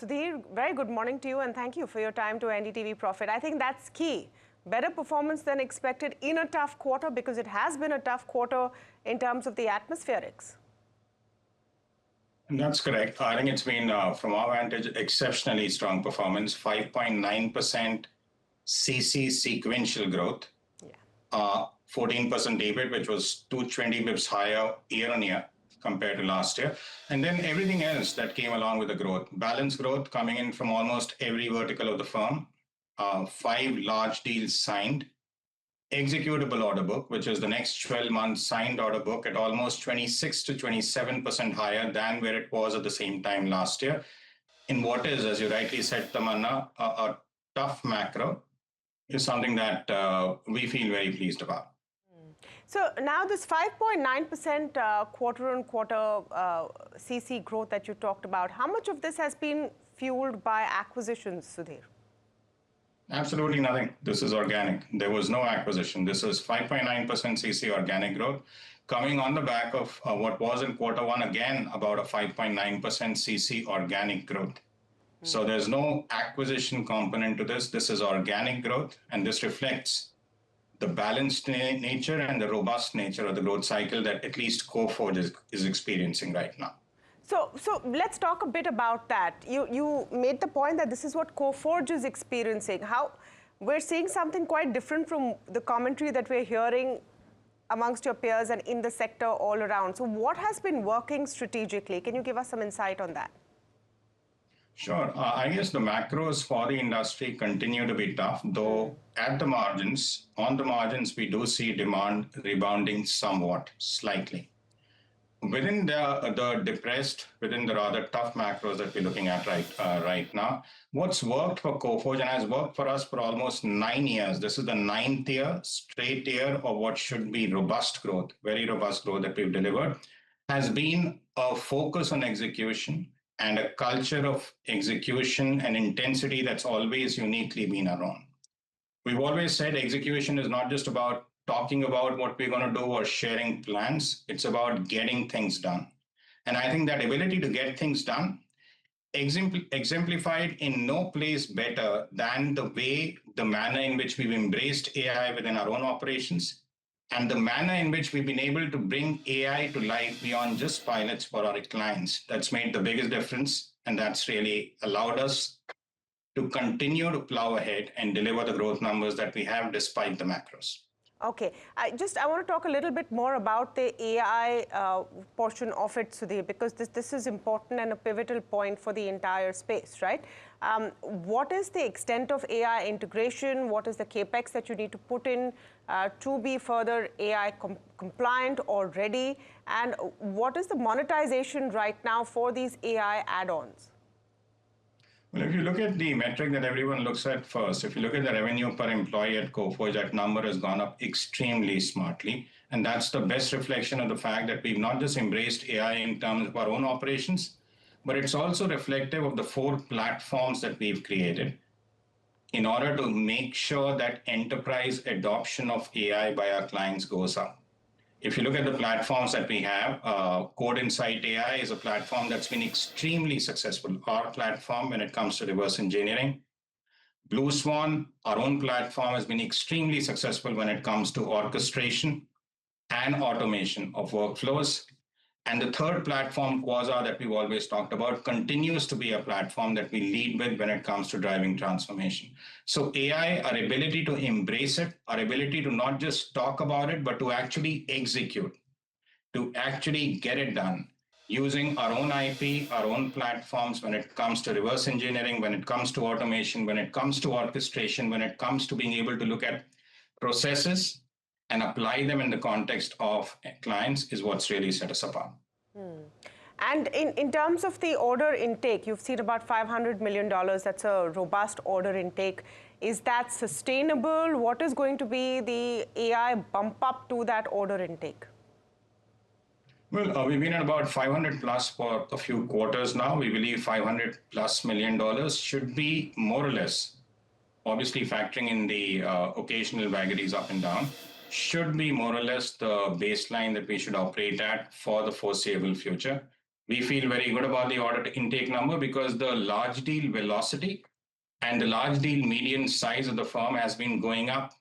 Sudhir, very good morning to you and thank you for your time to NDTV Profit. I think that's key. Better performance than expected in a tough quarter because it has been a tough quarter in terms of the atmospherics. That's correct. I think it's been, from our vantage, exceptionally strong performance, 5.9% CC sequential growth, Yeah. 14% EBIT, which was 220 bips higher year on year compared to last year. And then everything else that came along with the growth. Balanced growth coming in from almost every vertical of the firm. 5 large deals signed. Executable order book, which is the next 12 months signed order book at almost 26 to 27% higher than where it was at the same time last year. In what is, as you rightly said, Tamanna, a tough macro is something that we feel very pleased about. So now this 5.9% quarter-on-quarter CC growth that you talked about, how much of this has been fueled by acquisitions, Sudhir? Absolutely nothing. This is organic. There was no acquisition. This is 5.9% CC organic growth coming on the back of what was in quarter one, again, about a 5.9% CC organic growth. So there's no acquisition component to this. This is organic growth, and this reflects the balanced nature and the robust nature of the growth cycle that at least Coforge is experiencing right now. So let's talk a bit about that. You made the point that this is what Coforge is experiencing. How we're seeing something quite different from the commentary that we're hearing amongst your peers and in the sector all around. So what has been working strategically? Can you give us some insight on that? Sure. I guess the macros for the industry continue to be tough, though at the margins, on the margins, we do see demand rebounding somewhat, slightly. Within the depressed, within the rather tough macros that we're looking at right now, what's worked for Coforge and has worked for us for almost 9 years, this is the 9th year, straight year of what should be robust growth, very robust growth that we've delivered, has been a focus on execution and a culture of execution and intensity that's always uniquely been our own. We've always said execution is not just about talking about what we're going to do or sharing plans. It's about getting things done. And I think that ability to get things done exemplified in no place better than the manner in which we've embraced AI within our own operations and the manner in which we've been able to bring AI to life beyond just pilots for our clients. That's made the biggest difference, and that's really allowed us to continue to plow ahead and deliver the growth numbers that we have despite the macros. Okay, I want to talk a little bit more about the AI portion of it, Sudhir, because this is important and a pivotal point for the entire space, right? What is the extent of AI integration? What is the capex that you need to put in to be further AI compliant or ready? And what is the monetization right now for these AI add-ons? Well, if you look at the metric that everyone looks at first, if you look at the revenue per employee at Coforge, that number has gone up extremely smartly. And that's the best reflection of the fact that we've not just embraced AI in terms of our own operations, but it's also reflective of the 4 platforms that we've created in order to make sure that enterprise adoption of AI by our clients goes up. If you look at the platforms that we have, Code Insight AI is a platform that's been extremely successful. Our platform, when it comes to reverse engineering. Blue Swan, our own platform, has been extremely successful when it comes to orchestration and automation of workflows. And the third platform, Quasar, that we've always talked about, continues to be a platform that we lead with when it comes to driving transformation. So AI, our ability to embrace it, our ability to not just talk about it, but to actually execute, to actually get it done, using our own IP, our own platforms when it comes to reverse engineering, when it comes to automation, when it comes to orchestration, when it comes to being able to look at processes and apply them in the context of clients is what's really set us apart. And in terms of the order intake, you've seen about $500 million. That's a robust order intake. Is that sustainable? What is going to be the AI bump up to that order intake? Well, we've been at about 500 plus for a few quarters now. We believe $500+ million should be more or less, obviously factoring in the occasional vagaries up and down, should be more or less the baseline that we should operate at for the foreseeable future. We feel very good about the order intake number because the large deal velocity and the large deal median size of the firm has been going up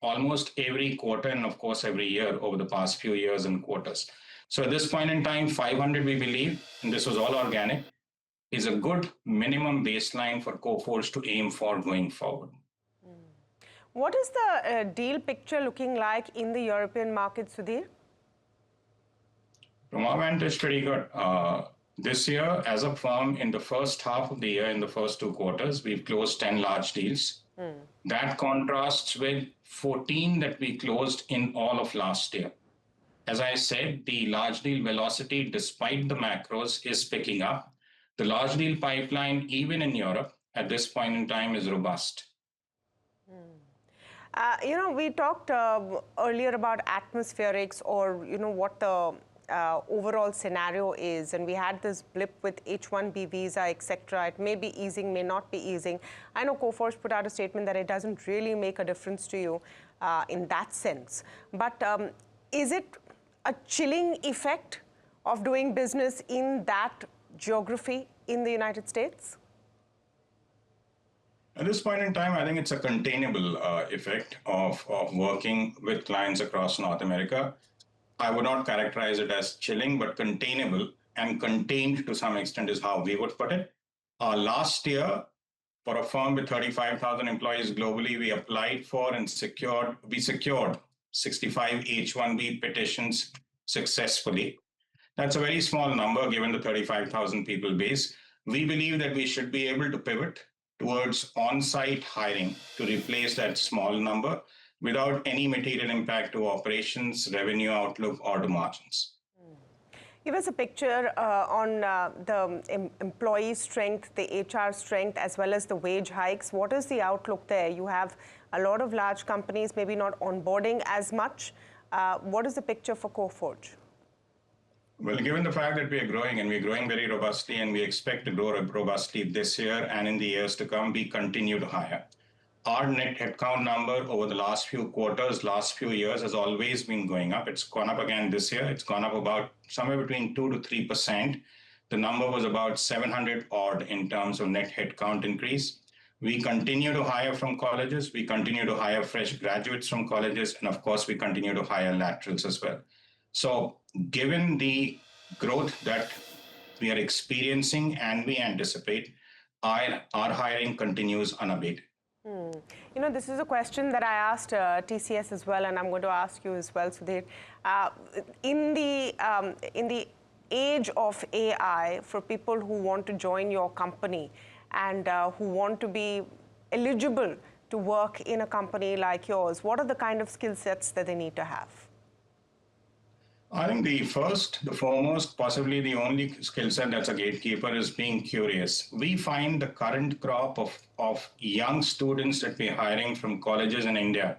almost every quarter and, of course, every year over the past few years and quarters. So at this point in time, 500, we believe, and this was all organic, is a good minimum baseline for Coforge to aim for going forward. What is the deal picture looking like in the European market, Sudhir? From our vantage, pretty good. This year, as a firm, in the first half of the year, in the first 2 quarters, we've closed 10 large deals. That contrasts with 14 that we closed in all of last year. As I said, the large deal velocity, despite the macros, is picking up. The large deal pipeline, even in Europe, at this point in time, is robust. We talked earlier about atmospherics, or what the overall scenario is, and we had this blip with H-1B visa, etc. It may be easing, may not be easing. I know Coforge put out a statement that it doesn't really make a difference to you in that sense. But is it a chilling effect of doing business in that geography in the United States? At this point in time, I think it's a containable effect of working with clients across North America. I would not characterize it as chilling, but containable and contained to some extent is how we would put it. Last year, for a firm with 35,000 employees globally, we applied for and secured 65 H-1B petitions successfully. That's a very small number given the 35,000 people base. We believe that we should be able to pivot towards on-site hiring to replace that small number without any material impact to operations, revenue outlook, or to margins. Give us a picture on the employee strength, the HR strength, as well as the wage hikes. What is the outlook there? You have a lot of large companies maybe not onboarding as much. What is the picture for Coforge? Well, given the fact that we are growing, and we're growing very robustly, and we expect to grow robustly this year and in the years to come, we continue to hire. Our net headcount number over the last few quarters, last few years, has always been going up. It's gone up again this year. It's gone up about somewhere between 2 to 3%. The number was about 700 odd in terms of net headcount increase. We continue to hire from colleges. We continue to hire fresh graduates from colleges. And of course, we continue to hire laterals as well. So given the growth that we are experiencing and we anticipate, our hiring continues unabated. This is a question that I asked TCS as well, and I'm going to ask you as well, Sudhir. In the age of AI, for people who want to join your company and who want to be eligible to work in a company like yours, what are the kind of skill sets that they need to have? I think the foremost, possibly the only skill set that's a gatekeeper is being curious. We find the current crop of young students that we're hiring from colleges in India.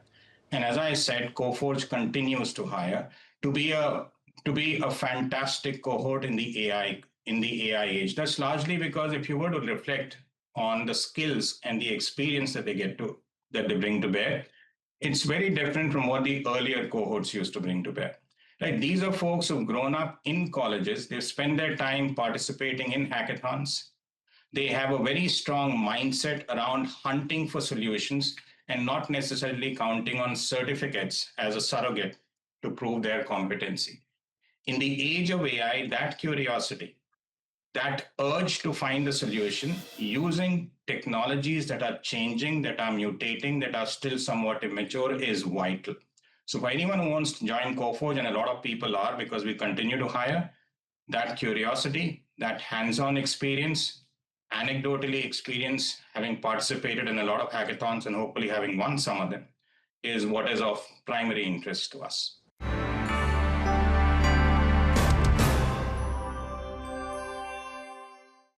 And as I said, Coforge continues to hire to be a fantastic cohort in the AI age. That's largely because if you were to reflect on the skills and the experience that they bring to bear, it's very different from what the earlier cohorts used to bring to bear. Right? These are folks who've grown up in colleges. They've spent their time participating in hackathons. They have a very strong mindset around hunting for solutions and not necessarily counting on certificates as a surrogate to prove their competency. In the age of AI, that curiosity, that urge to find a solution using technologies that are changing, that are mutating, that are still somewhat immature is vital. So for anyone who wants to join Coforge, and a lot of people are because we continue to hire, that curiosity, that hands-on experience, anecdotally experience, having participated in a lot of hackathons and hopefully having won some of them, is what is of primary interest to us.